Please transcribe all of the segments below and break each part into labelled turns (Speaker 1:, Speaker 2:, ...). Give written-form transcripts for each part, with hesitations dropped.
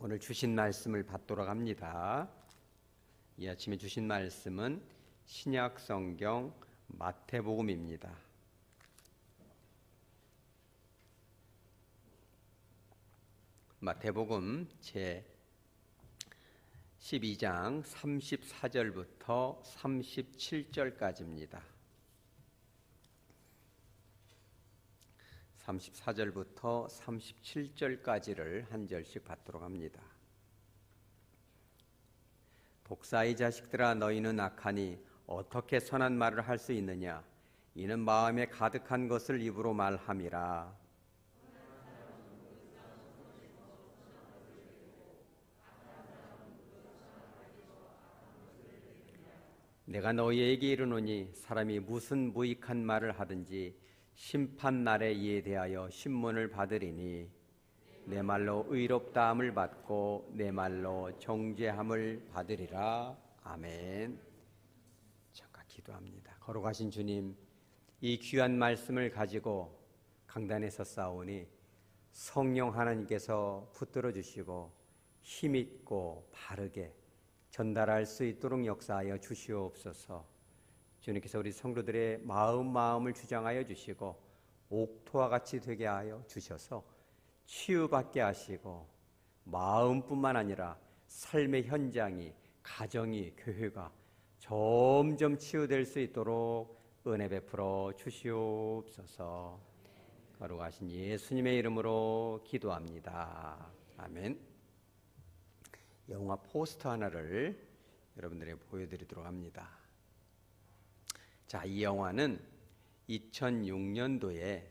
Speaker 1: 오늘 주신 말씀을 받도록 합니다. 이 아침에 주신 말씀은 신약 성경 마태복음입니다. 마태복음 제 12장 34절부터 37절까지입니다. 34절부터 37절까지를 한 절씩 받도록 합니다. 독사의 자식들아, 너희는 악하니 어떻게 선한 말을 할 수 있느냐? 이는 마음에 가득한 것을 입으로 말함이라. 내가 너희에게 이르노니 사람이 무슨 무익한 말을 하든지 심판 날에 이에 대하여 신문을 받으리니 내 말로 의롭다함을 받고 내 말로 정죄함을 받으리라. 아멘. 잠깐 기도합니다. 걸어가신 주님, 이 귀한 말씀을 가지고 강단에서 싸우니 성령 하나님께서 붙들어 주시고 힘있고 바르게 전달할 수 있도록 역사하여 주시옵소서. 주님께서 우리 성도들의 마음을 주장하여 주시고 옥토와 같이 되게 하여 주셔서 치유받게 하시고 마음뿐만 아니라 삶의 현장이, 가정이, 교회가 점점 치유될 수 있도록 은혜 베풀어 주시옵소서. 거룩하신 예수님의 이름으로 기도합니다. 아멘. 영화 포스터 하나를 여러분들에게 보여드리도록 합니다. 자, 이 영화는 2006년도에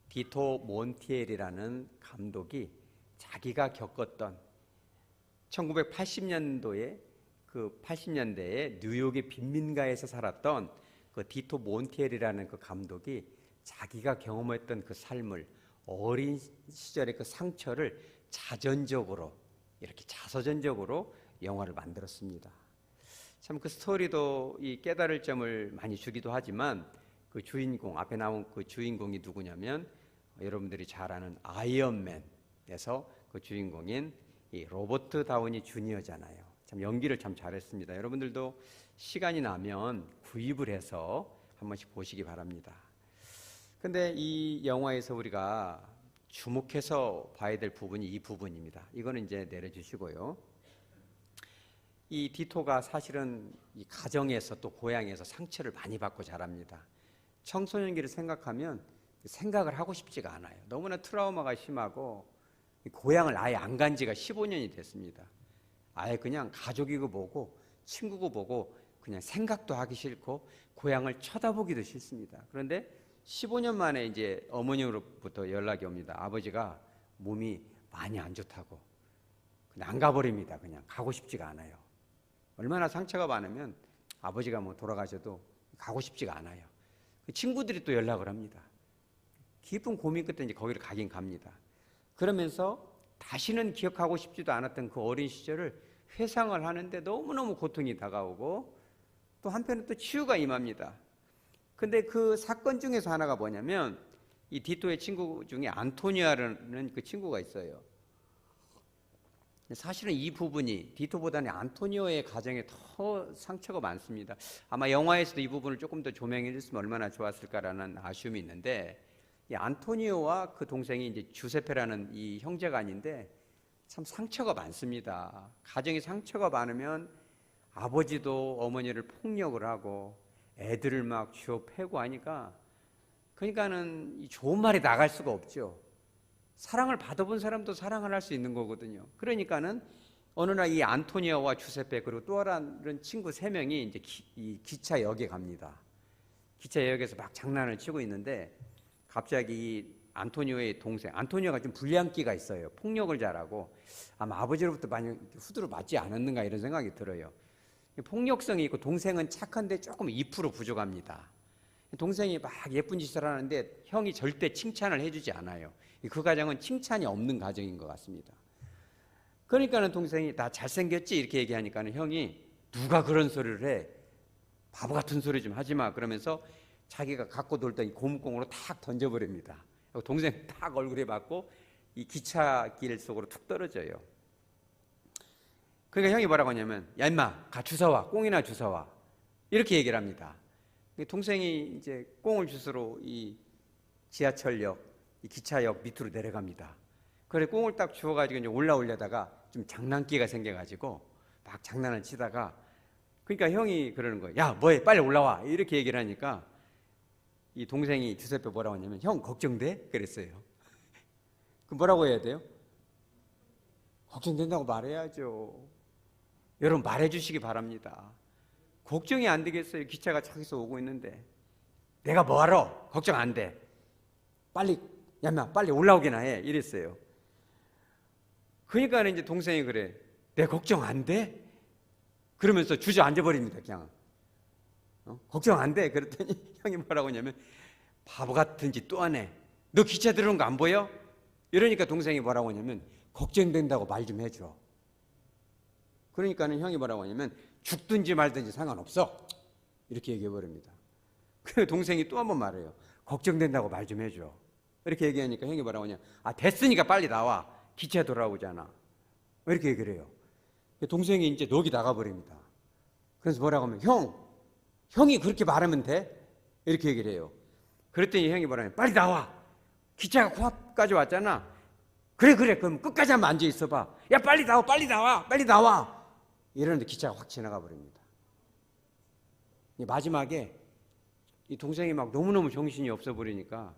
Speaker 1: 디토 몬티엘이라는 감독이 자기가 겪었던 1980년도에 그 80년대에 뉴욕의 빈민가에서 살았던 그 디토 몬티엘이라는 그 감독이 자기가 경험했던 그 삶을, 어린 시절의 그 상처를 자전적으로, 이렇게 자서전적으로 영화를 만들었습니다. 참 그 스토리도 이 깨달을 점을 많이 주기도 하지만 그 주인공, 앞에 나온 그 주인공이 누구냐면 여러분들이 잘 아는 아이언맨에서 그 주인공인 이 로버트 다우니 주니어잖아요. 참 연기를 참 잘했습니다. 여러분들도 시간이 나면 구입을 해서 한 번씩 보시기 바랍니다. 근데 이 영화에서 우리가 주목해서 봐야 될 부분이 이 부분입니다. 이거는 이제 내려주시고요. 이 디토가 사실은 이 가정에서 또 고향에서 상처를 많이 받고 자랍니다. 청소년기를 생각하면 생각을 하고 싶지가 않아요. 너무나 트라우마가 심하고 고향을 아예 안 간 지가 15년이 됐습니다. 아예 그냥 가족이고 뭐고 친구고 뭐고 그냥 생각도 하기 싫고 고향을 쳐다보기도 싫습니다. 그런데 15년 만에 이제 어머니로부터 연락이 옵니다. 아버지가 몸이 많이 안 좋다고. 그냥 안 가버립니다. 그냥 가고 싶지가 않아요. 얼마나 상처가 많으면 아버지가 뭐 돌아가셔도 가고 싶지가 않아요. 친구들이 또 연락을 합니다. 깊은 고민 끝에 이제 거기를 가긴 갑니다. 그러면서 다시는 기억하고 싶지도 않았던 그 어린 시절을 회상을 하는데 너무너무 고통이 다가오고 또 한편은 또 치유가 임합니다. 근데 그 사건 중에서 하나가 뭐냐면 이 디토의 친구 중에 안토니아라는 그 친구가 있어요. 사실은 이 부분이 디토보다는 안토니오의 가정에 더 상처가 많습니다. 아마 영화에서도 이 부분을 조금 더 조명해 줬으면 얼마나 좋았을까라는 아쉬움이 있는데 이 안토니오와 그 동생이 이제 주세페라는 이 형제간인데 참 상처가 많습니다. 가정에 상처가 많으면 아버지도 어머니를 폭력을 하고 애들을 막 쥐어 패고 하니까 그러니까는 좋은 말이 나갈 수가 없죠. 사랑을 받아본 사람도 사랑을 할 수 있는 거거든요. 그러니까는 어느 날 이 안토니아와 주세페 그리고 또 다른 친구 3명이 이제 이 기차역에 갑니다. 기차역에서 막 장난을 치고 있는데 갑자기 이 안토니오의 동생, 안토니오가 좀 불량기가 있어요. 폭력을 잘하고 아마 아버지로부터 많이 후두로 맞지 않았는가 이런 생각이 들어요. 폭력성이 있고 동생은 착한데 조금 2% 부족합니다. 동생이 막 예쁜 짓을 하는데 형이 절대 칭찬을 해주지 않아요. 그 가정은 칭찬이 없는 가정인 것 같습니다. 그러니까는 동생이 나 잘생겼지 이렇게 얘기하니까는 형이 누가 그런 소리를 해? 바보 같은 소리 좀 하지 마. 그러면서 자기가 갖고 놀던 이 고무공으로 탁 던져버립니다. 동생 탁 얼굴에 맞고 이 기차길 속으로 툭 떨어져요. 그러니까 형이 뭐라고 하냐면, 야 임마 가 주워와, 꽁이나 주워와, 이렇게 얘기를 합니다. 동생이 이제 꽁을 주스러 이 지하철역, 이 기차역 밑으로 내려갑니다. 그래 꽁을 딱 주워가지고 이제 올라오려다가 좀 장난기가 생겨가지고 막 장난을 치다가, 그러니까 형이 그러는 거예요. 야 뭐해, 빨리 올라와, 이렇게 얘기를 하니까 이 동생이 주세ppe 뭐라고 하냐면, 형 걱정돼? 그랬어요. 그럼 뭐라고 해야 돼요? 걱정된다고 말해야죠. 여러분 말해주시기 바랍니다. 걱정이 안 되겠어요? 기차가 저기서 오고 있는데 내가 뭐하러? 걱정 안 돼. 빨리 야마 빨리 올라오기나 해, 이랬어요. 그러니까 이제 동생이 그래, 내 걱정 안 돼? 그러면서 주저앉아 버립니다. 그냥 걱정 안 돼. 그랬더니 형이 뭐라고 하냐면, 바보 같은 짓 또 하네. 너 기차 들어오는 거 안 보여? 이러니까 동생이 뭐라고 하냐면, 걱정된다고 말 좀 해줘. 그러니까는 형이 뭐라고 하냐면, 죽든지 말든지 상관없어, 이렇게 얘기해 버립니다. 그래서 동생이 또 한 번 말해요. 걱정된다고 말 좀 해줘. 이렇게 얘기하니까 형이 뭐라고 하냐, 아 됐으니까 빨리 나와, 기차 돌아오잖아, 이렇게 얘기를 해요. 동생이 이제 넋이 나가버립니다. 그래서 뭐라고 하면, 형이 그렇게 말하면 돼? 이렇게 얘기를 해요. 그랬더니 형이 뭐라냐, 빨리 나와, 기차가 코앞까지 왔잖아. 그래 그럼 끝까지 한번 앉아 있어봐. 야 빨리 나와, 빨리 나와, 빨리 나와. 이러는데 기차가 확 지나가 버립니다. 마지막에 이 동생이 막 너무너무 정신이 없어 버리니까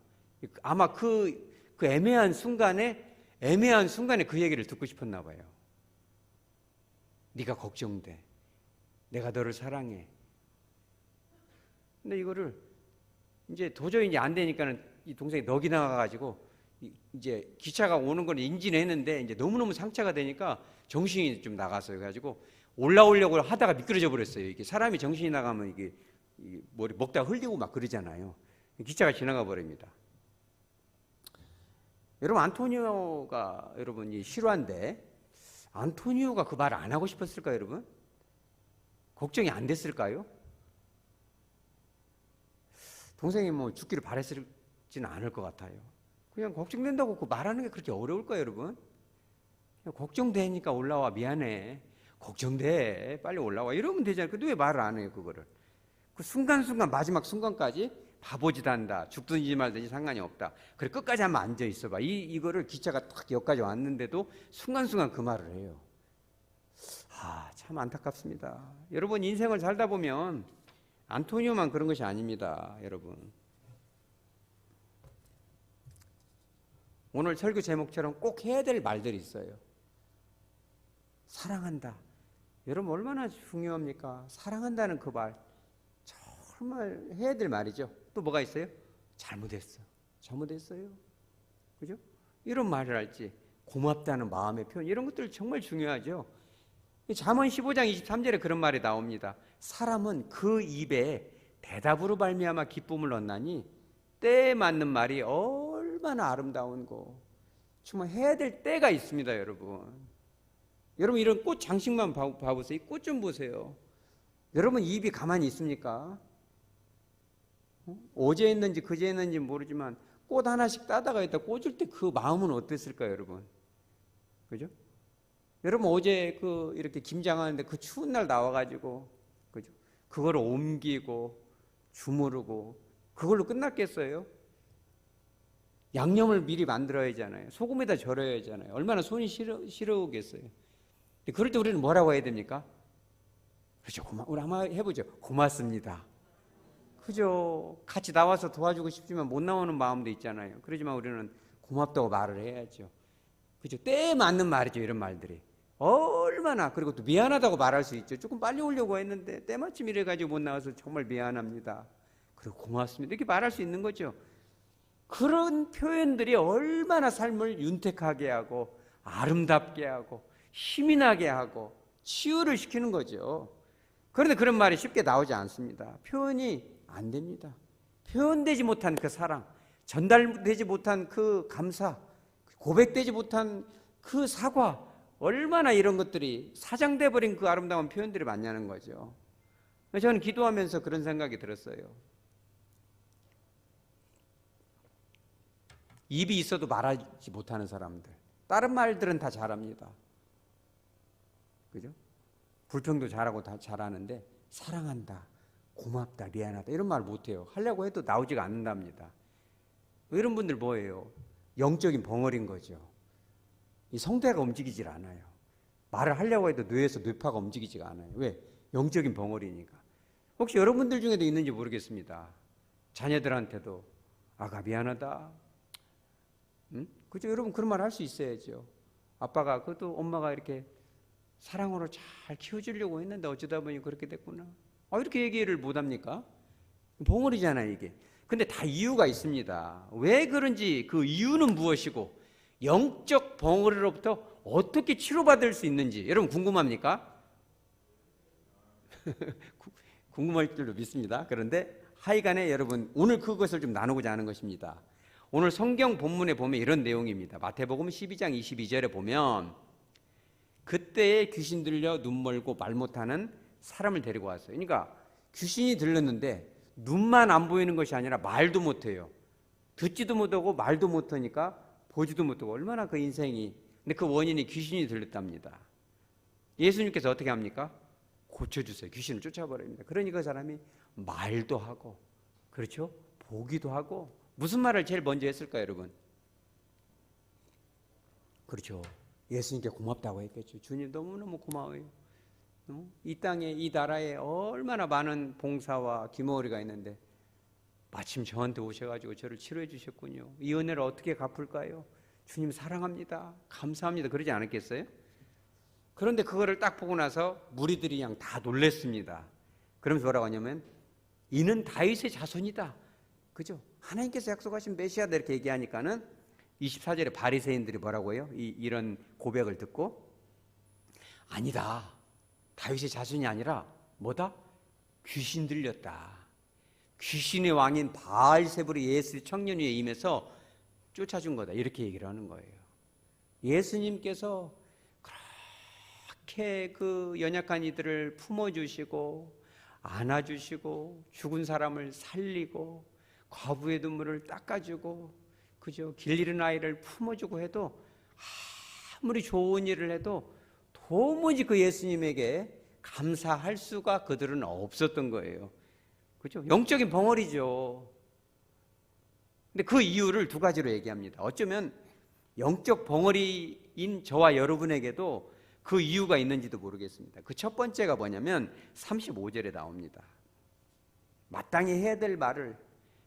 Speaker 1: 아마 그 애매한 순간에 그 얘기를 듣고 싶었나 봐요. 네가 걱정돼, 내가 너를 사랑해. 근데 이거를 이제 도저히 이제 안 되니까는 이 동생이 넋이 나가가지고 이제 기차가 오는 걸 인지는 했는데 이제 너무너무 상처가 되니까 정신이 좀 나갔어요. 그래가지고 올라오려고 하다가 미끄러져 버렸어요. 이게 사람이 정신이 나가면 이게 머리 먹다가 흘리고 막 그러잖아요. 기차가 지나가 버립니다. 여러분 안토니오가 여러분 실화인데, 안토니오가 그 말을 안 하고 싶었을까요, 여러분? 걱정이 안 됐을까요? 동생이 뭐 죽기를 바랬을지는 않을 것 같아요. 그냥 걱정된다고 그 말하는 게 그렇게 어려울까요, 여러분? 그냥 걱정되니까 올라와, 미안해, 걱정돼, 빨리 올라와, 이러면 되잖아요. 근데 왜 말을 안 해요, 그거를? 그 순간순간, 마지막 순간까지 바보짓 한다, 죽든지 말든지 상관이 없다, 그래 끝까지 한번 앉아 있어봐, 이거를 기차가 딱 여기까지 왔는데도 순간순간 그 말을 해요. 참 안타깝습니다. 여러분 인생을 살다 보면 안토니오만 그런 것이 아닙니다. 여러분 오늘 설교 제목처럼 꼭 해야 될 말들이 있어요. 사랑한다. 여러분 얼마나 중요합니까? 사랑한다는 그 말 정말 해야 될 말이죠. 또 뭐가 있어요? 잘못했어요. 그죠? 이런 말을 할지, 고맙다는 마음의 표현, 이런 것들 정말 중요하죠. 잠언 15장 23절에 그런 말이 나옵니다. 사람은 그 입에 대답으로 말미암아 기쁨을 얻나니 때에 맞는 말이 얼마나 아름다운고. 정말 해야 될 때가 있습니다. 여러분 이런 꽃 장식만 봐보세요. 이 꽃 좀 보세요. 여러분 입이 가만히 있습니까? 어제 했는지 그제 했는지 모르지만 꽃 하나씩 따다가 있다 꽂을 때 그 마음은 어땠을까요, 여러분? 그죠? 여러분 어제 이렇게 김장하는데 그 추운 날 나와가지고, 그죠? 그걸 옮기고 주무르고 그걸로 끝났겠어요? 양념을 미리 만들어야 하잖아요. 소금에다 절여야 하잖아요. 얼마나 손이 시려우겠어요. 그럴 때 우리는 뭐라고 해야 됩니까? 그렇죠. 우리 한번 해보죠. 고맙습니다. 그죠? 같이 나와서 도와주고 싶지만 못 나오는 마음도 있잖아요. 그러지만 우리는 고맙다고 말을 해야죠. 그죠? 때에 맞는 말이죠. 이런 말들이 얼마나. 그리고 또 미안하다고 말할 수 있죠. 조금 빨리 오려고 했는데 때마침 이래가지고 못 나와서 정말 미안합니다, 그리고 고맙습니다, 이렇게 말할 수 있는 거죠. 그런 표현들이 얼마나 삶을 윤택하게 하고 아름답게 하고 힘이 나게 하고 치유를 시키는 거죠. 그런데 그런 말이 쉽게 나오지 않습니다. 표현이 안 됩니다. 표현되지 못한 그 사랑, 전달되지 못한 그 감사, 고백되지 못한 그 사과, 얼마나 이런 것들이 사장돼 버린 그 아름다운 표현들이 많냐는 거죠. 저는 기도하면서 그런 생각이 들었어요. 입이 있어도 말하지 못하는 사람들, 다른 말들은 다 잘합니다. 그죠? 불평도 잘하고 다 잘하는데 사랑한다, 고맙다, 미안하다 이런 말 못해요. 하려고 해도 나오지가 않는답니다. 이런 분들 뭐예요? 영적인 벙어리인 거죠. 이 성대가 움직이질 않아요. 말을 하려고 해도 뇌에서 뇌파가 움직이지가 않아요. 왜? 영적인 벙어리니까. 혹시 여러분들 중에도 있는지 모르겠습니다. 자녀들한테도 아가 미안하다. 응? 그죠? 여러분 그런 말 할 수 있어야죠. 아빠가 그것도 엄마가 이렇게 사랑으로 잘 키워주려고 했는데 어쩌다 보니 그렇게 됐구나. 이렇게 얘기를 못합니까? 벙어리잖아요 이게. 근데 다 이유가 있습니다. 왜 그런지 그 이유는 무엇이고 영적 벙어리로부터 어떻게 치료받을 수 있는지 여러분 궁금합니까? 궁금할 줄로 믿습니다. 그런데 하여간에 여러분 오늘 그것을 좀 나누고자 하는 것입니다. 오늘 성경 본문에 보면 이런 내용입니다. 마태복음 12장 22절에 보면 그때에 귀신 들려 눈 멀고 말 못하는 사람을 데리고 왔어요. 그러니까 귀신이 들렸는데 눈만 안 보이는 것이 아니라 말도 못해요. 듣지도 못하고 말도 못하니까 보지도 못하고 얼마나 그 인생이. 근데 그 원인이 귀신이 들렸답니다. 예수님께서 어떻게 합니까? 고쳐주세요. 귀신을 쫓아버립니다. 그러니 그 사람이 말도 하고, 그렇죠? 보기도 하고. 무슨 말을 제일 먼저 했을까요, 여러분? 그렇죠. 예수님께 고맙다고 했겠죠. 주님 너무너무 고마워요. 이 땅에, 이 나라에 얼마나 많은 봉사와 기머리가 있는데 마침 저한테 오셔가지고 저를 치료해 주셨군요. 이 은혜를 어떻게 갚을까요? 주님 사랑합니다. 감사합니다. 그러지 않았겠어요? 그런데 그거를 딱 보고 나서 무리들이 그냥 다 놀랬습니다. 그러면서 뭐라고 하냐면 이는 다윗의 자손이다. 그죠? 하나님께서 약속하신 메시아다 이렇게 얘기하니까는 24절에 바리새인들이 뭐라고 해요? 이런 고백을 듣고 아니다. 다윗의 자손이 아니라 뭐다? 귀신 들렸다. 귀신의 왕인 바알세불이 예수 청년 위에 임해서 쫓아준 거다. 이렇게 얘기를 하는 거예요. 예수님께서 그렇게 그 연약한 이들을 품어주시고 안아주시고 죽은 사람을 살리고 과부의 눈물을 닦아주고 그죠? 길 잃은 아이를 품어주고 해도 아무리 좋은 일을 해도 도무지 그 예수님에게 감사할 수가 그들은 없었던 거예요. 그죠? 영적인 벙어리죠. 근데 그 이유를 두 가지로 얘기합니다. 어쩌면 영적 벙어리인 저와 여러분에게도 그 이유가 있는지도 모르겠습니다. 그 첫 번째가 뭐냐면 35절에 나옵니다. 마땅히 해야 될 말을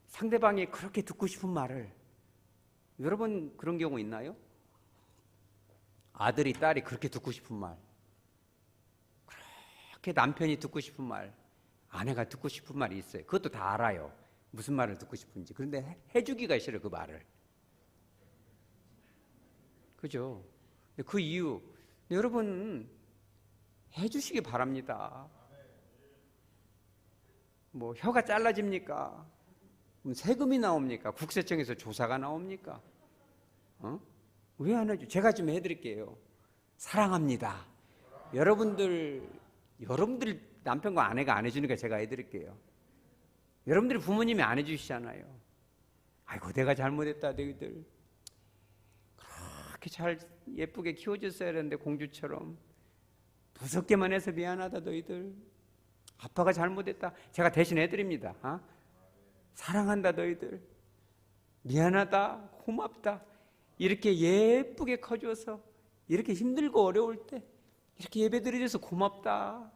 Speaker 1: 상대방이 그렇게 듣고 싶은 말을 여러분 그런 경우 있나요? 아들이 딸이 그렇게 듣고 싶은 말, 그렇게 남편이 듣고 싶은 말, 아내가 듣고 싶은 말이 있어요. 그것도 다 알아요. 무슨 말을 듣고 싶은지. 그런데 해주기가 싫어요. 그 말을. 그죠? 그 이유 여러분 해주시기 바랍니다. 뭐 혀가 잘라집니까? 세금이 나옵니까? 국세청에서 조사가 나옵니까? 왜 안 해줘? 제가 좀 해드릴게요. 사랑합니다. 여러분들 남편과 아내가 안 해주니까 제가 해드릴게요. 여러분들이 부모님이 안 해주시잖아요. 아이고 내가 잘못했다 너희들. 그렇게 잘 예쁘게 키워줬어야 했는데 공주처럼 무섭게만 해서 미안하다 너희들. 아빠가 잘못했다. 제가 대신 해드립니다. 사랑한다 너희들. 미안하다. 고맙다. 이렇게 예쁘게 커줘서 이렇게 힘들고 어려울 때 이렇게 예배드려줘서 고맙다.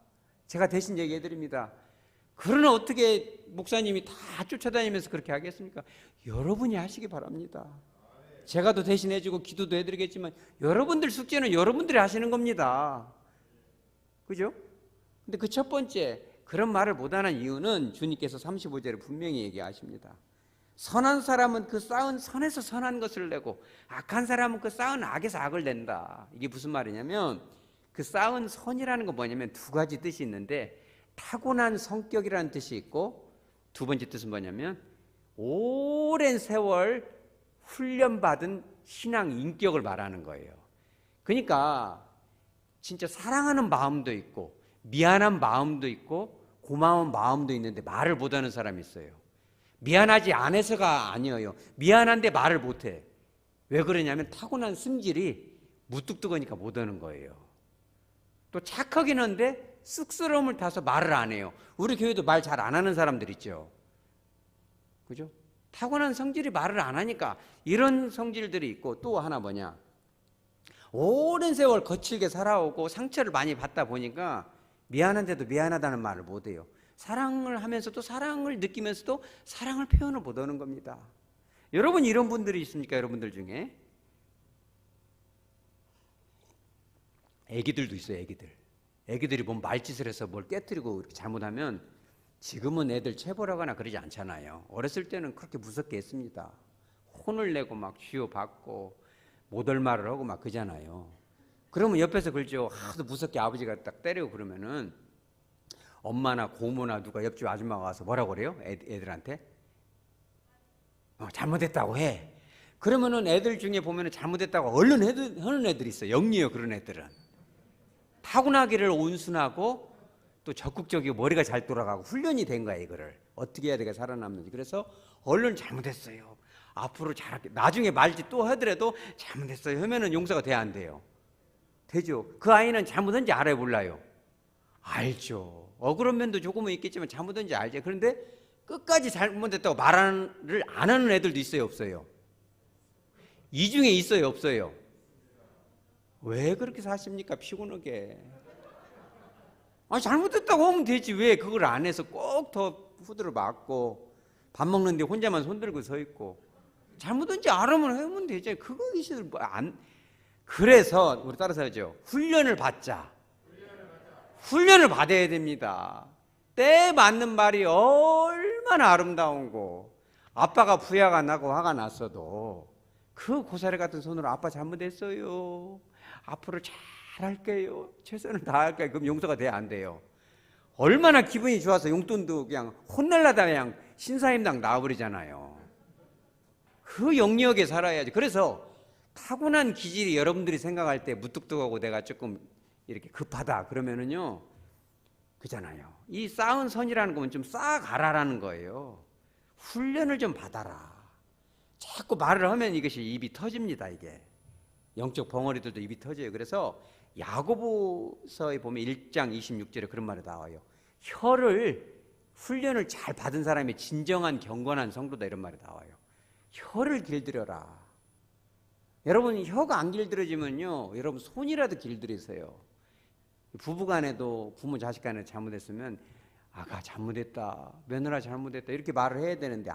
Speaker 1: 제가 대신 얘기해드립니다. 그러나 어떻게 목사님이 다 쫓아다니면서 그렇게 하겠습니까? 여러분이 하시기 바랍니다. 제가 또 대신 해주고 기도도 해드리겠지만 여러분들 숙제는 여러분들이 하시는 겁니다. 그죠? 근데 그 첫 번째 그런 말을 못하는 이유는 주님께서 35절에 분명히 얘기하십니다. 선한 사람은 그 쌓은 선에서 선한 것을 내고 악한 사람은 그 쌓은 악에서 악을 낸다. 이게 무슨 말이냐면 그 쌓은 선이라는 건 뭐냐면 두 가지 뜻이 있는데 타고난 성격이라는 뜻이 있고 두 번째 뜻은 뭐냐면 오랜 세월 훈련받은 신앙 인격을 말하는 거예요. 그러니까 진짜 사랑하는 마음도 있고 미안한 마음도 있고 고마운 마음도 있는데 말을 못하는 사람이 있어요. 미안하지 않아서가 아니에요. 미안한데 말을 못해. 왜 그러냐면 타고난 승질이 무뚝뚝하니까 못하는 거예요. 또 착하긴 한데 쑥스러움을 타서 말을 안 해요. 우리 교회도 말 잘 안 하는 사람들 있죠. 그죠? 타고난 성질이 말을 안 하니까 이런 성질들이 있고, 또 하나 뭐냐, 오랜 세월 거칠게 살아오고 상처를 많이 받다 보니까 미안한데도 미안하다는 말을 못해요. 사랑을 하면서도 사랑을 느끼면서도 사랑을 표현을 못하는 겁니다. 여러분 이런 분들이 있습니까? 여러분들 중에 애기들도 있어요. 애기들이 뭐 말짓을 해서 뭘 깨뜨리고 이렇게 잘못하면, 지금은 애들 체벌하거나 그러지 않잖아요. 어렸을 때는 그렇게 무섭게 했습니다. 혼을 내고 막 쥐어받고 못할 말을 하고 막 그러잖아요. 그러면 옆에서 그러죠. 하도 무섭게 아버지가 딱 때리고 그러면은 엄마나 고모나 누가 옆집 아줌마가 와서 뭐라고 그래요? 애들한테 잘못했다고 해. 그러면은 애들 중에 보면은 잘못했다고 얼른 하는 애들이 있어요. 영리해요. 그런 애들은 타고나기를 온순하고 또 적극적이고 머리가 잘 돌아가고 훈련이 된 거야. 이거를 어떻게 해야 내가 살아남는지. 그래서 얼른 잘못했어요, 앞으로 잘할게, 나중에 말짓 또 하더라도 잘못했어요 하면은 용서가 돼야 안 돼요? 되죠. 그 아이는 잘못한지 알아요, 몰라요? 알죠. 억울한 면도 조금은 있겠지만 잘못한지 알죠. 그런데 끝까지 잘못했다고 말을 안 하는 애들도 있어요, 없어요? 이 중에 있어요, 없어요? 왜 그렇게 사십니까? 피곤하게. 잘못했다고 하면 되지. 왜 그걸 안 해서 꼭 더 후드를 맞고 밥 먹는데 혼자만 손들고 서 있고. 잘못한지 알으면 하면 되죠. 그거 이시들 안. 그래서 우리 따라서 하죠. 훈련을 받자. 훈련을 받아야 됩니다. 때 맞는 말이 얼마나 아름다운 거. 아빠가 부야가 나고 화가 났어도 그 고사리 같은 손으로 아빠 잘못했어요, 앞으로 잘할게요, 최선을 다할게요, 그럼 용서가 돼야 안 돼요? 얼마나 기분이 좋아서 용돈도 그냥 혼날라다 그냥 신사임당 나와버리잖아요. 그 영역에 살아야지. 그래서 타고난 기질이 여러분들이 생각할 때 무뚝뚝하고 내가 조금 이렇게 급하다 그러면은요, 그잖아요. 이 쌓은 선이라는 거면 좀 쌓아가라라는 거예요. 훈련을 좀 받아라. 자꾸 말을 하면 이것이 입이 터집니다. 이게 영적 벙어리들도 입이 터져요. 그래서 야고보서에 보면 1장 26절에 그런 말이 나와요. 혀를, 훈련을 잘 받은 사람이 진정한 경건한 성도다, 이런 말이 나와요. 혀를 길들여라. 여러분 혀가 안 길들여지면요, 여러분 손이라도 길들이세요. 부부간에도 부모 자식 간에 잘못했으면 아가 잘못했다, 며느라 잘못했다 이렇게 말을 해야 되는데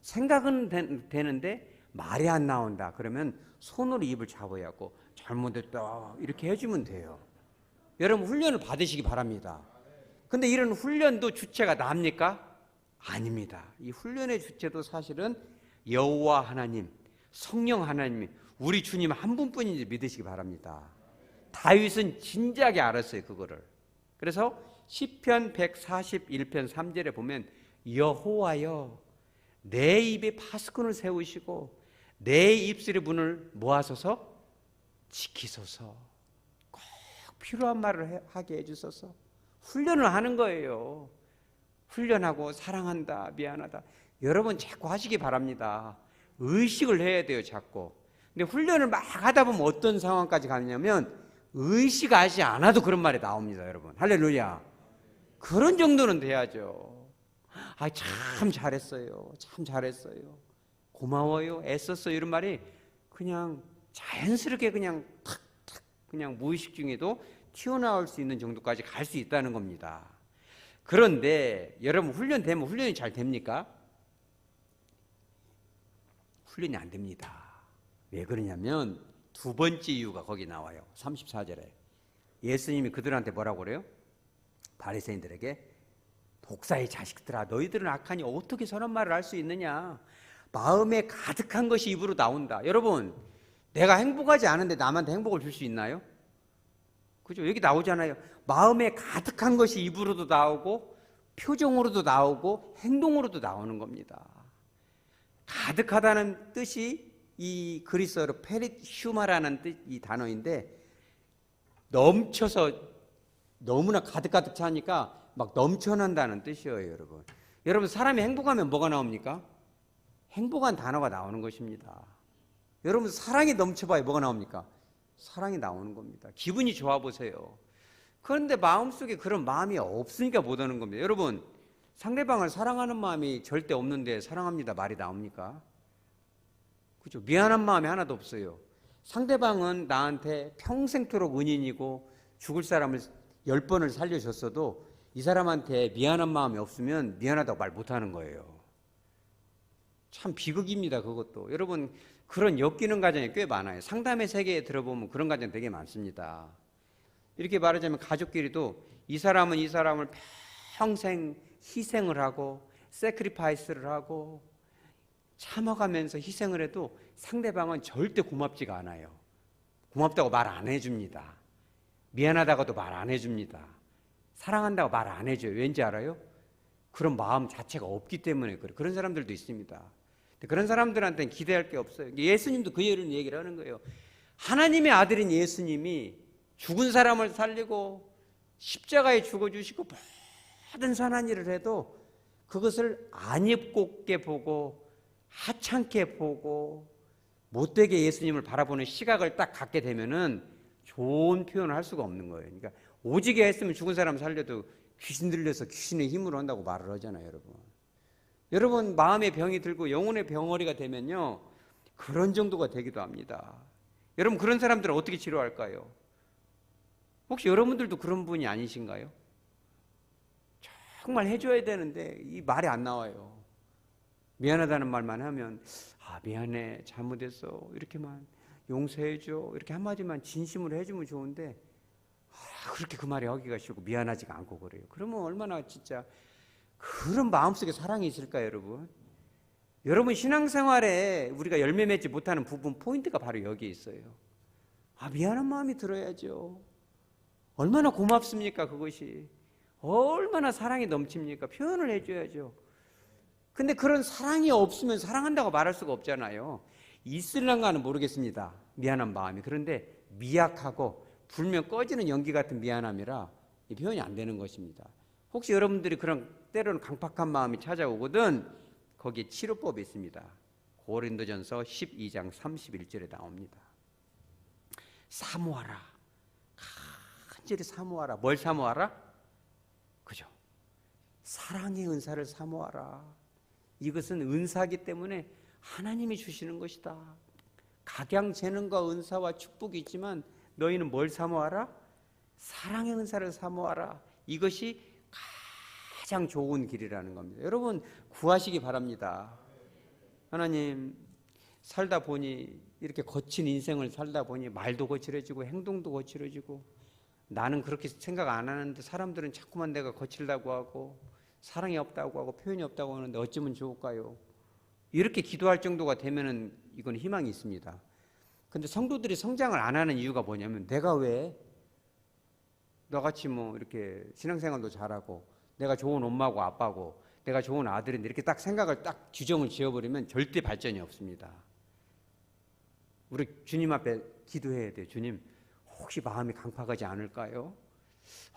Speaker 1: 생각은 되는데 말이 안 나온다. 그러면 손으로 입을 잡아야 하고 잘못했다 이렇게 해주면 돼요. 여러분 훈련을 받으시기 바랍니다. 근데 이런 훈련도 주체가 납니까? 아닙니다. 이 훈련의 주체도 사실은 여호와 하나님, 성령 하나님이 우리 주님 한 분뿐인지 믿으시기 바랍니다. 다윗은 진작에 알았어요, 그거를. 그래서 시편 141편 3절에 보면 여호와여 내 입에 파수꾼을 세우시고 내 입술의 문을 모아서서 지키소서. 꼭 필요한 말을 하게 해주소서. 훈련을 하는 거예요. 훈련하고 사랑한다, 미안하다. 여러분 자꾸 하시기 바랍니다. 의식을 해야 돼요, 자꾸. 근데 훈련을 막 하다 보면 어떤 상황까지 가냐면 의식하지 않아도 그런 말이 나옵니다, 여러분. 할렐루야. 그런 정도는 돼야죠. 참 잘했어요, 참 잘했어요, 고마워요, 애썼어요, 이런 말이 그냥 자연스럽게 그냥 탁탁 그냥 무의식 중에도 튀어나올 수 있는 정도까지 갈 수 있다는 겁니다. 그런데 여러분 훈련되면 훈련이 잘 됩니까? 훈련이 안 됩니다. 왜 그러냐면 두 번째 이유가 거기 나와요. 34절에 예수님이 그들한테 뭐라고 그래요? 바리새인들에게 독사의 자식들아, 너희들은 악하니 어떻게 선한 말을 할 수 있느냐? 마음에 가득한 것이 입으로 나온다. 여러분 내가 행복하지 않은데 남한테 행복을 줄 수 있나요? 그죠? 여기 나오잖아요. 마음에 가득한 것이 입으로도 나오고 표정으로도 나오고 행동으로도 나오는 겁니다. 가득하다는 뜻이 이 그리스어로 페리슈마라는 이 단어인데 넘쳐서 너무나 가득가득 차니까 막 넘쳐난다는 뜻이에요, 여러분. 여러분 사람이 행복하면 뭐가 나옵니까? 행복한 단어가 나오는 것입니다. 여러분 사랑이 넘쳐봐야 뭐가 나옵니까? 사랑이 나오는 겁니다. 기분이 좋아 보세요. 그런데 마음속에 그런 마음이 없으니까 못 하는 겁니다. 여러분, 상대방을 사랑하는 마음이 절대 없는데 사랑합니다 말이 나옵니까? 그죠? 미안한 마음이 하나도 없어요. 상대방은 나한테 평생토록 은인이고 죽을 사람을 10번을 살려줬어도 이 사람한테 미안한 마음이 없으면 미안하다고 말 못하는 거예요. 참 비극입니다, 그것도. 여러분, 그런 엮이는 가정이 꽤 많아요. 상담의 세계에 들어보면 그런 가정 되게 많습니다. 이렇게 말하자면 가족끼리도 이 사람은 이 사람을 평생 희생을 하고 세크리파이스를 하고 참아가면서 희생을 해도 상대방은 절대 고맙지가 않아요. 고맙다고 말 안 해줍니다. 미안하다고도 말 안 해줍니다. 사랑한다고 말 안 해줘요. 왠지 알아요? 그런 마음 자체가 없기 때문에 그래요. 그런 사람들도 있습니다. 그런 사람들한테는 기대할 게 없어요. 예수님도 그 얘기를 하는 거예요. 하나님의 아들인 예수님이 죽은 사람을 살리고 십자가에 죽어주시고 모든 선한 일을 해도 그것을 안 예쁘게 보고 하찮게 보고 못되게 예수님을 바라보는 시각을 딱 갖게 되면은 좋은 표현을 할 수가 없는 거예요. 그러니까 오지게 했으면 죽은 사람 살려도 귀신 들려서 귀신의 힘으로 한다고 말을 하잖아요, 여러분. 여러분, 마음의 병이 들고 영혼의 병어리가 되면요, 그런 정도가 되기도 합니다. 여러분, 그런 사람들은 어떻게 치료할까요? 혹시 여러분들도 그런 분이 아니신가요? 정말 해줘야 되는데 이 말이 안 나와요. 미안하다는 말만 하면 미안해, 잘못했어, 이렇게만 용서해줘, 이렇게 한마디만 진심으로 해주면 좋은데 그렇게 그 말이 하기가 싫고 미안하지가 않고 그래요. 그러면 얼마나 진짜 그런 마음속에 사랑이 있을까요, 여러분? 여러분, 신앙생활에 우리가 열매 맺지 못하는 부분 포인트가 바로 여기에 있어요. 미안한 마음이 들어야죠. 얼마나 고맙습니까, 그것이. 얼마나 사랑이 넘칩니까? 표현을 해줘야죠. 근데 그런 사랑이 없으면 사랑한다고 말할 수가 없잖아요. 있을랑가는 모르겠습니다, 미안한 마음이. 그런데 미약하고 불면 꺼지는 연기 같은 미안함이라 이 표현이 안 되는 것입니다. 혹시 여러분들이 그런 때로는 강팍한 마음이 찾아오거든 거기에 치료법이 있습니다. 고린도전서 12장 31절에 나옵니다. 사모하라. 간절히 사모하라. 뭘 사모하라? 그죠? 사랑의 은사를 사모하라. 이것은 은사이기 때문에 하나님이 주시는 것이다. 각양 재능과 은사와 축복이 있지만 너희는 뭘 사모하라? 사랑의 은사를 사모하라. 이것이 가장 좋은 길이라는 겁니다. 여러분, 구하시기 바랍니다. 하나님, 살다 보니 이렇게 거친 인생을 살다 보니 말도 거칠어지고 행동도 거칠어지고 나는 그렇게 생각 안 하는데 사람들은 자꾸만 내가 거칠다고 하고 사랑이 없다고 하고 표현이 없다고 하는데 어쩌면 좋을까요? 이렇게 기도할 정도가 되면은 이건 희망이 있습니다. 근데 성도들이 성장을 안 하는 이유가 뭐냐면 내가 왜 너같이 뭐 이렇게 신앙생활도 잘하고 내가 좋은 엄마고 아빠고 내가 좋은 아들인데 이렇게 딱 생각을 딱 규정을 지어버리면 절대 발전이 없습니다. 우리 주님 앞에 기도해야 돼요. 주님, 혹시 마음이 강팍하지 않을까요?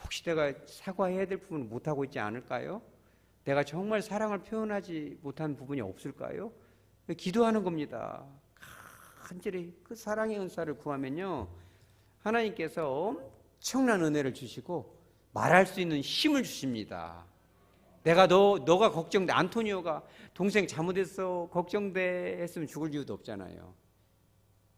Speaker 1: 혹시 내가 사과해야 될 부분을 못하고 있지 않을까요? 내가 정말 사랑을 표현하지 못한 부분이 없을까요? 기도하는 겁니다. 간절히 그 사랑의 은사를 구하면요, 하나님께서 엄청난 은혜를 주시고 말할 수 있는 힘을 주십니다. 내가 너가 걱정돼. 안토니오가 동생 잘못했어 걱정돼 했으면 죽을 이유도 없잖아요.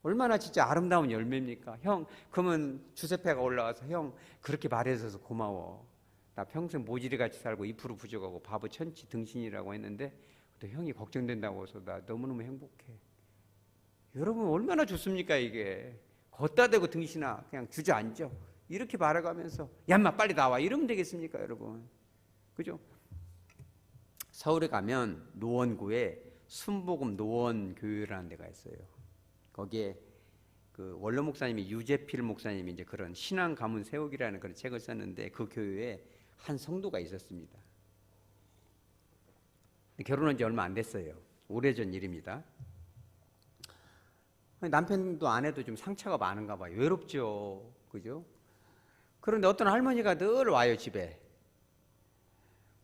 Speaker 1: 얼마나 진짜 아름다운 열매입니까? 형, 그러면 주세페가 올라와서 형 그렇게 말해줘서 고마워. 나 평생 모지리같이 살고 2% 부족하고 바보 천치 등신이라고 했는데 또 형이 걱정된다고 해서 나 너무너무 행복해. 여러분, 얼마나 좋습니까 이게. 걷다 대고 등신아 그냥 주저앉아. 이렇게 말해가면서 야 인마 빨리 나와 이러면 되겠습니까 여러분? 그죠? 서울에 가면 노원구에 순복음 노원교회라는 데가 있어요. 거기에 그 원로 목사님이 유재필 목사님이 이제 그런 신앙 가문 세우기라는 그런 책을 썼는데 그 교회에 한 성도가 있었습니다. 결혼한 지 얼마 안 됐어요. 오래전 일입니다. 남편도 아내도 좀 상처가 많은가 봐요. 외롭죠. 그죠? 그런데 어떤 할머니가 늘 와요, 집에.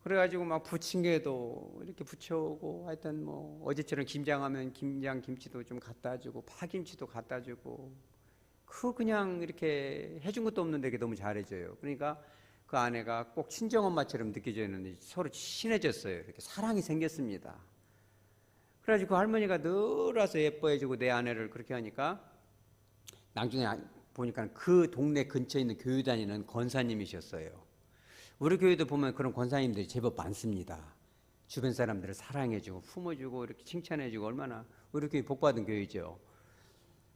Speaker 1: 그래가지고 막 부침개도 이렇게 부쳐오고 하여튼 뭐 어제처럼 김장하면 김장 김치도 좀 갖다 주고 파김치도 갖다 주고 그냥 이렇게 해준 것도 없는데 이게 너무 잘해줘요. 그러니까 그 아내가 꼭 친정엄마처럼 느껴졌는데 서로 친해졌어요. 이렇게 사랑이 생겼습니다. 그래가지고 그 할머니가 늘 와서 예뻐해주고 내 아내를 그렇게 하니까 나중에 보니까 그 동네 근처에 있는 교회 다니는 권사님이셨어요. 우리 교회도 보면 그런 권사님들이 제법 많습니다. 주변 사람들을 사랑해주고 품어주고 이렇게 칭찬해주고 얼마나 우리 교회 복받은 교회죠.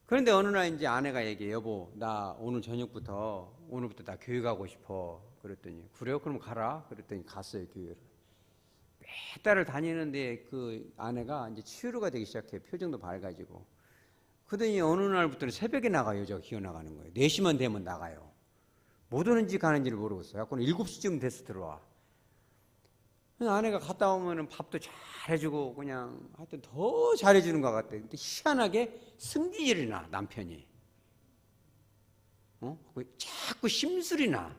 Speaker 1: 그런데 어느 날 이제 아내가 얘기해. 여보, 나 오늘부터 나 교회 가고 싶어. 그랬더니 그래요? 그럼 가라. 그랬더니 갔어요, 교회를. 몇 달을 다니는데 그 아내가 이제 치유가 되기 시작해. 표정도 밝아지고. 그러더니 어느 날부터는 새벽에 나가요. 여자가 기어 나가는 거예요. 4시만 되면 나가요. 못 오는지 가는지를 모르겠어요. 그래서 7시쯤 돼서 들어와. 아내가 갔다 오면은 밥도 잘 해주고 그냥 하여튼 더 잘해주는 것 같아. 근데 희한하게 승질이 나, 남편이. 자꾸 심술이 나.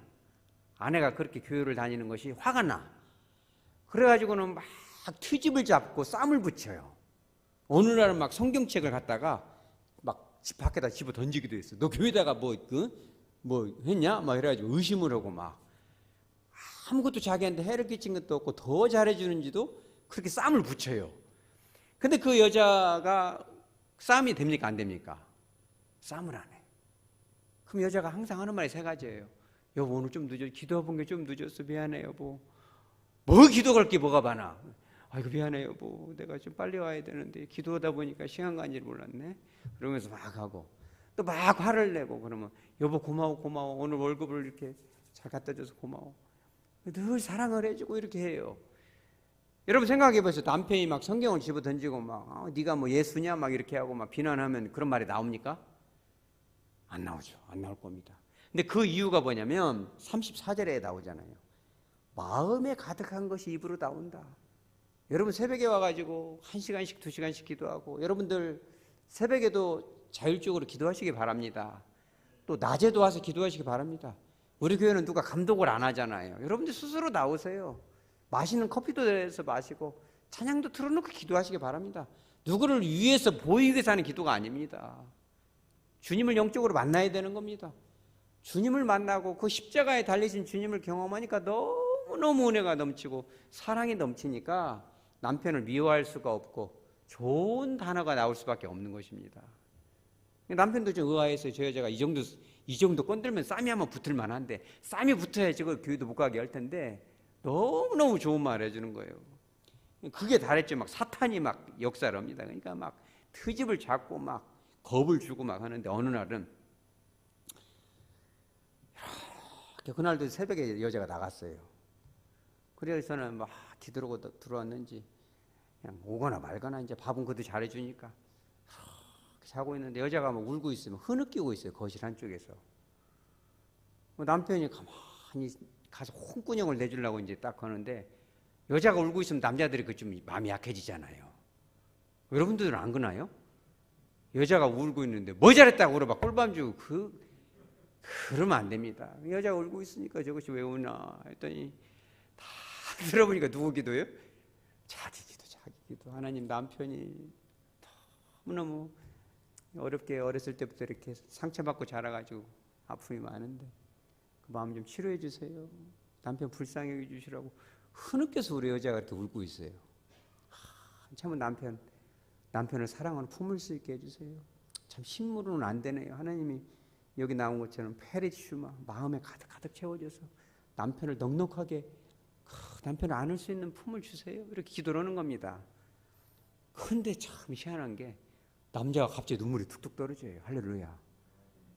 Speaker 1: 아내가 그렇게 교회를 다니는 것이 화가 나. 그래가지고는 막 트집을 잡고 쌈을 붙여요. 어느 날은 막 성경책을 갖다가 막 집 밖에다 집어 던지기도 했어. 너 교회다가 뭐 했냐? 막 이래가지고 의심을 하고 막. 아무것도 자기한테 해를 끼친 것도 없고 더 잘해주는지도 그렇게 쌈을 붙여요. 근데 그 여자가 쌈이 됩니까? 안 됩니까? 쌈을 안 해. 그럼 여자가 항상 하는 말이 3가지예요. 여보, 오늘 좀 늦어. 기도해본 게 좀 늦었어. 미안해, 여보. 뭐 기도 걸 게 뭐가 많아. 아이고, 미안해, 여보. 내가 좀 빨리 와야 되는데 기도하다 보니까 시간 가는 줄 몰랐네. 그러면서 막 하고 또 막 화를 내고 그러면 여보 고마워. 오늘 월급을 이렇게 잘 갖다 줘서 고마워. 늘 사랑을 해주고 이렇게 해요. 여러분 생각해 보세요. 남편이 막 성경을 집어 던지고 막 네가 뭐 예수냐 막 이렇게 하고 막 비난하면 그런 말이 나옵니까? 안 나오죠. 안 나올 겁니다. 근데 그 이유가 뭐냐면 34절에 나오잖아요. 마음에 가득한 것이 입으로 나온다. 여러분 새벽에 와가지고 1시간씩 2시간씩 기도하고 여러분들 새벽에도 자율적으로 기도하시기 바랍니다. 또 낮에도 와서 기도하시기 바랍니다. 우리 교회는 누가 감독을 안 하잖아요. 여러분들 스스로 나오세요. 맛있는 커피도 내서 마시고 찬양도 틀어놓고 기도하시기 바랍니다. 누구를 위해서 보이기 위해서 하는 기도가 아닙니다. 주님을 영적으로 만나야 되는 겁니다. 주님을 만나고 그 십자가에 달리신 주님을 경험하니까 너무너무 은혜가 넘치고 사랑이 넘치니까 남편을 미워할 수가 없고 좋은 단어가 나올 수밖에 없는 것입니다. 남편도 좀 의아해서 저 여자가 이 정도 건들면 쌈이 한번 붙을 만한데 쌈이 붙어야지 그 교회도 못 가게 할 텐데 너무너무 좋은 말 해주는 거예요. 그게 다랬죠. 막 사탄이 막 역사를 합니다. 그러니까 막 트집을 잡고 막 겁을 주고 막 하는데 어느 날은 이렇게 그날도 새벽에 여자가 나갔어요. 그래서는 막 기도하고 들어왔는지 그냥 오거나 말거나 이제 밥은 그도 잘해주니까 자고 있는데 여자가 막 울고 있으면 흐느끼고 있어요. 거실 한쪽에서. 남편이 가만히 가서 홍군형을 내주려고 이제 딱 하는데 여자가 울고 있으면 남자들이 그 좀 마음이 약해지잖아요. 여러분들은 안 그나요? 여자가 울고 있는데 뭐 잘했다고 물어봐. 꿀밤 주고 그러면 안 됩니다. 여자가 울고 있으니까 저것이 왜 우나 했더니 다 들어보니까 누구 기도예요? 자기 기도. 하나님 남편이 너무너무 어렵게 어렸을 때부터 이렇게 상처받고 자라가지고 아픔이 많은데 그 마음 좀 치료해 주세요. 남편 불쌍히 해주시라고 흐느껴서 우리 여자가 이렇게 울고 있어요. 한참은 남편을 사랑하는 품을 수 있게 해주세요. 참 신물로는 안 되네요. 하나님이 여기 나온 것처럼 페리슈마 마음에 가득 채워져서 남편을 넉넉하게 남편을 안을 수 있는 품을 주세요. 이렇게 기도를 하는 겁니다. 그런데 참 희한한 게 남자가 갑자기 눈물이 툭툭 떨어져요. 할렐루야.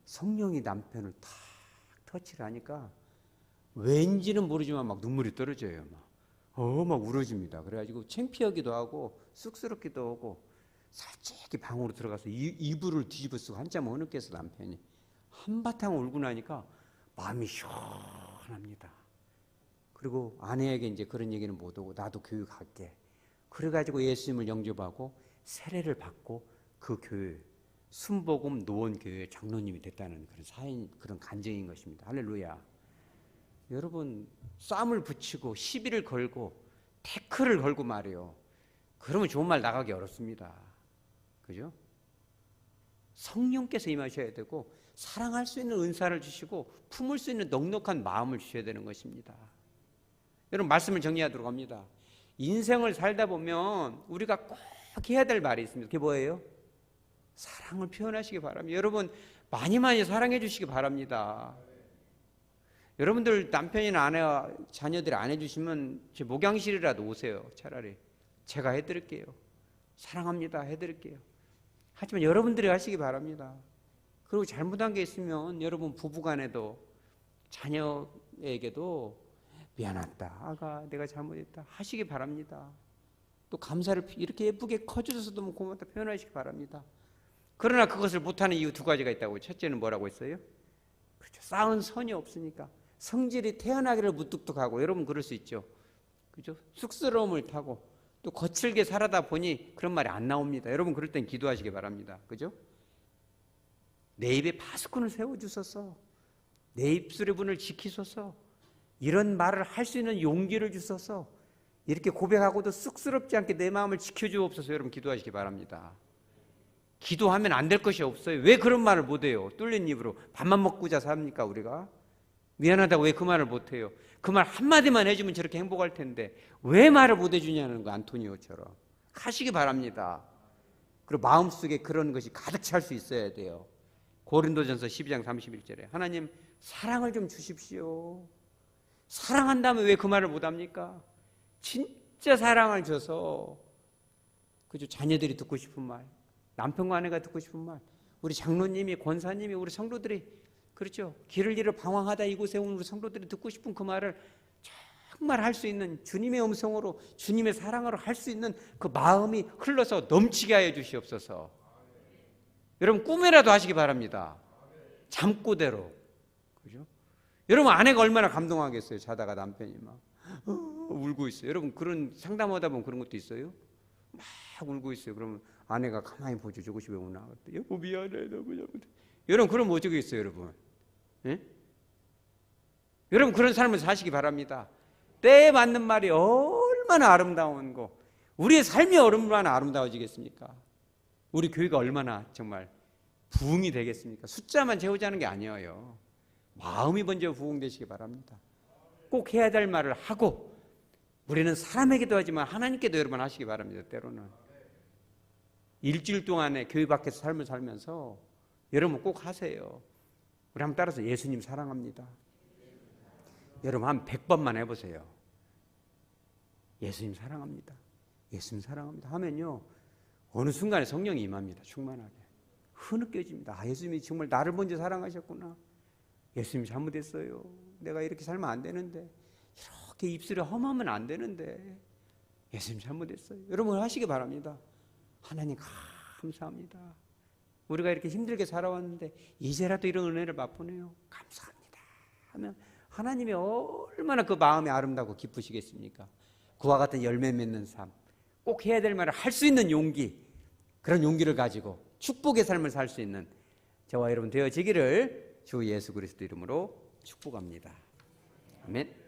Speaker 1: 성령이 남편을 탁 터치를 하니까 왠지는 모르지만 막 눈물이 떨어져요. 막 울어집니다. 그래가지고 창피하기도 하고 쑥스럽기도 하고 살짝 방으로 들어가서 이불을 뒤집어 쓰고 한참 흐느껴서 남편이 한바탕 울고 나니까 마음이 시원합니다. 그리고 아내에게 이제 그런 얘기는 못 하고 나도 교회 갈게. 그래가지고 예수님을 영접하고 세례를 받고 그 교회 순복음 노원교회 장로님이 됐다는 그런 그런 간증인 것입니다. 할렐루야. 여러분 쌈을 붙이고 시비를 걸고 태클을 걸고 말이요. 그러면 좋은 말 나가기 어렵습니다. 그죠? 성령께서 임하셔야 되고 사랑할 수 있는 은사를 주시고 품을 수 있는 넉넉한 마음을 주셔야 되는 것입니다. 여러분, 말씀을 정리하도록 합니다. 인생을 살다 보면 우리가 꼭 해야 될 말이 있습니다. 그게 뭐예요? 사랑을 표현하시기 바랍니다. 여러분, 많이 많이 사랑해 주시기 바랍니다. 여러분들 남편이나 아내와 자녀들이 안 해주시면 제 목양실이라도 오세요. 차라리 제가 해드릴게요. 사랑합니다. 해드릴게요. 하지만 여러분들이 하시기 바랍니다. 그리고 잘못한 게 있으면 여러분 부부간에도 자녀에게도 미안하다, 아가 내가 잘못했다 하시기 바랍니다. 또 감사를 이렇게 예쁘게 커주셔서 너무 고맙다 표현하시기 바랍니다. 그러나 그것을 못하는 이유 두 가지가 있다고. 첫째는 뭐라고 했어요? 그렇죠. 쌓은 선이 없으니까 성질이 태어나기를 무뚝뚝하고, 여러분 그럴 수 있죠. 그죠? 쑥스러움을 타고 또 거칠게 살아다 보니 그런 말이 안 나옵니다. 여러분 그럴 땐 기도하시기 바랍니다. 그죠? 내 입에 파수꾼을 세워주소서, 내 입술의 분을 지키소서, 이런 말을 할 수 있는 용기를 주소서, 이렇게 고백하고도 쑥스럽지 않게 내 마음을 지켜주옵소서. 여러분 기도하시기 바랍니다. 기도하면 안 될 것이 없어요. 왜 그런 말을 못해요? 뚫린 입으로 밥만 먹고자 삽니까 우리가? 미안하다고 왜 그 말을 못해요? 그 말 한마디만 해주면 저렇게 행복할 텐데 왜 말을 못 해주냐는 거, 안토니오처럼 하시기 바랍니다. 그리고 마음속에 그런 것이 가득 찰 수 있어야 돼요. 고린도전서 12장 31절에 하나님 사랑을 좀 주십시오. 사랑한다면 왜 그 말을 못합니까? 진짜 사랑을 줘서, 그죠? 자녀들이 듣고 싶은 말, 남편과 아내가 듣고 싶은 말, 우리 장로님이, 권사님이, 우리 성도들이, 그렇죠? 길을 잃어 방황하다 이곳에 온 우리 성도들이 듣고 싶은 그 말을 정말 할 수 있는, 주님의 음성으로 주님의 사랑으로 할 수 있는 그 마음이 흘러서 넘치게 하여 주시옵소서. 여러분 꿈에라도 하시기 바랍니다. 잠꼬대로. 그죠? 여러분 아내가 얼마나 감동하겠어요. 자다가 남편이 막 울고 있어요. 여러분 그런 상담하다 보면 그런 것도 있어요. 막 울고 있어요. 그러면 아내가 가만히 보죠. 저것이 왜 우나? 여보 미안해, 너무 잘못해. 여러분 그럼 어떻게 있어요, 여러분? 예? 여러분 그런 삶을 사시기 바랍니다. 때에 맞는 말이 얼마나 아름다운 거, 우리의 삶이 얼마나 아름다워지겠습니까? 우리 교회가 얼마나 정말 부흥이 되겠습니까? 숫자만 채우자는 게 아니에요. 마음이 먼저 부흥되시기 바랍니다. 꼭 해야 될 말을 하고, 우리는 사람에게도 하지만 하나님께도 여러분 하시기 바랍니다. 때로는 일주일 동안에 교회 밖에서 삶을 살면서 여러분 꼭 하세요. 우리 한번 따라서 예수님 사랑합니다. 여러분 한 100번만 해보세요. 예수님 사랑합니다. 예수님 사랑합니다 하면요, 어느 순간에 성령이 임합니다. 충만하게 흐느껴집니다. 아, 예수님이 정말 나를 먼저 사랑하셨구나. 예수님 잘못했어요. 내가 이렇게 살면 안 되는데, 이렇게 입술이 험하면 안 되는데, 예수님 잘못했어요. 여러분 하시기 바랍니다. 하나님 감사합니다. 우리가 이렇게 힘들게 살아왔는데 이제라도 이런 은혜를 맛보네요. 감사합니다 하면 하나님이 얼마나 그 마음이 아름다고 기쁘시겠습니까? 그와 같은 열매 맺는 삶, 꼭 해야 될 말을 할 수 있는 용기, 그런 용기를 가지고 축복의 삶을 살 수 있는 저와 여러분 되어지기를 주 예수 그리스도 이름으로 축복합니다. 아멘.